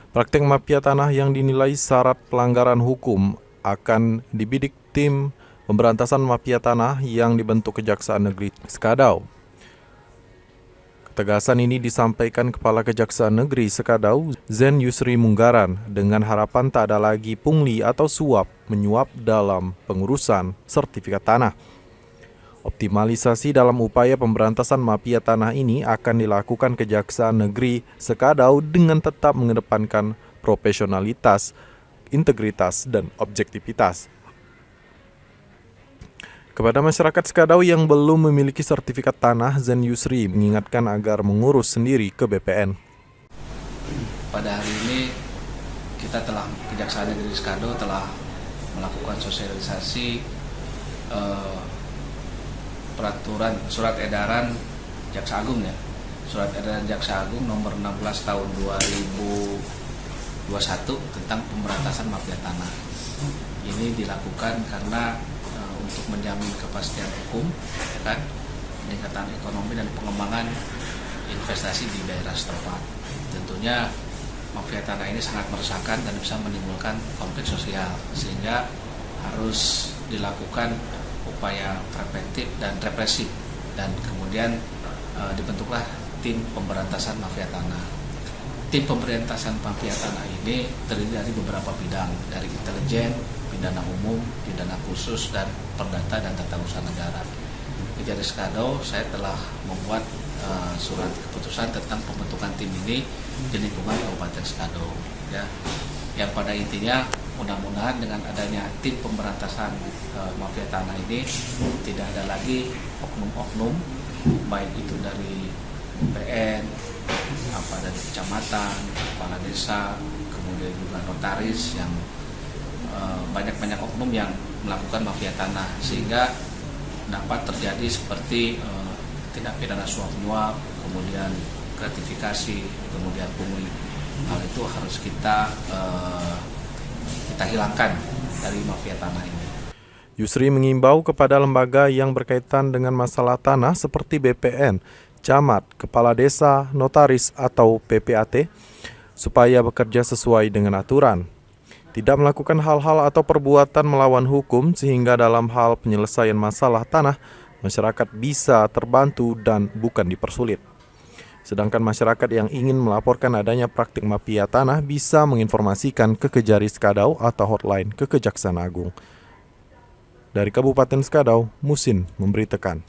Praktek mafia tanah yang dinilai syarat pelanggaran hukum akan dibidik tim pemberantasan mafia tanah yang dibentuk Kejaksaan Negeri Sekadau. Ketegasan ini disampaikan Kepala Kejaksaan Negeri Sekadau, Zen Yusri Munggaran, dengan harapan tak ada lagi pungli atau suap menyuap dalam pengurusan sertifikat tanah. Optimalisasi dalam upaya pemberantasan mafia tanah ini akan dilakukan Kejaksaan Negeri Sekadau dengan tetap mengedepankan profesionalitas, integritas, dan objektivitas. Kepada masyarakat Sekadau yang belum memiliki sertifikat tanah, Zen Yusri mengingatkan agar mengurus sendiri ke BPN. Pada hari ini Kejaksaan Negeri Sekadau telah melakukan sosialisasi peraturan surat edaran Jaksa Agung Surat edaran Jaksa Agung nomor 16 tahun 2021 tentang pemberantasan mafia tanah. Ini dilakukan karena untuk menjamin kepastian hukum, peningkatan ekonomi dan pengembangan investasi di daerah setempat. Tentunya mafia tanah ini sangat meresahkan dan bisa menimbulkan konflik sosial, sehingga harus dilakukan upaya preventif dan represif, dan kemudian dibentuklah tim pemberantasan mafia tanah. Tim pemberantasan mafia tanah ini terdiri dari beberapa bidang, dari intelijen, pidana umum, pidana khusus, dan perdata dan tata usaha negara. Di Sekadau saya telah membuat surat keputusan tentang pembentukan tim ini di lingkungan Kabupaten Sekadau. Yang pada intinya mudah-mudahan dengan adanya tim pemberantasan mafia tanah ini tidak ada lagi oknum-oknum, baik itu dari BPN, dari kecamatan, kepala desa, kemudian juga notaris, yang banyak oknum yang melakukan mafia tanah, sehingga dapat terjadi seperti tindak pidana suap menyuap, kemudian gratifikasi, kemudian pungli. Hal itu harus kita hilangkan dari mafia tanah ini. Yusri mengimbau kepada lembaga yang berkaitan dengan masalah tanah seperti BPN, camat, kepala desa, notaris, atau PPAT supaya bekerja sesuai dengan aturan. Tidak melakukan hal-hal atau perbuatan melawan hukum sehingga dalam hal penyelesaian masalah tanah, masyarakat bisa terbantu dan bukan dipersulit. Sedangkan masyarakat yang ingin melaporkan adanya praktik mafia tanah bisa menginformasikan ke Kejari Sekadau atau hotline ke Kejaksaan Agung. Dari Kabupaten Sekadau, Musin memberitakan.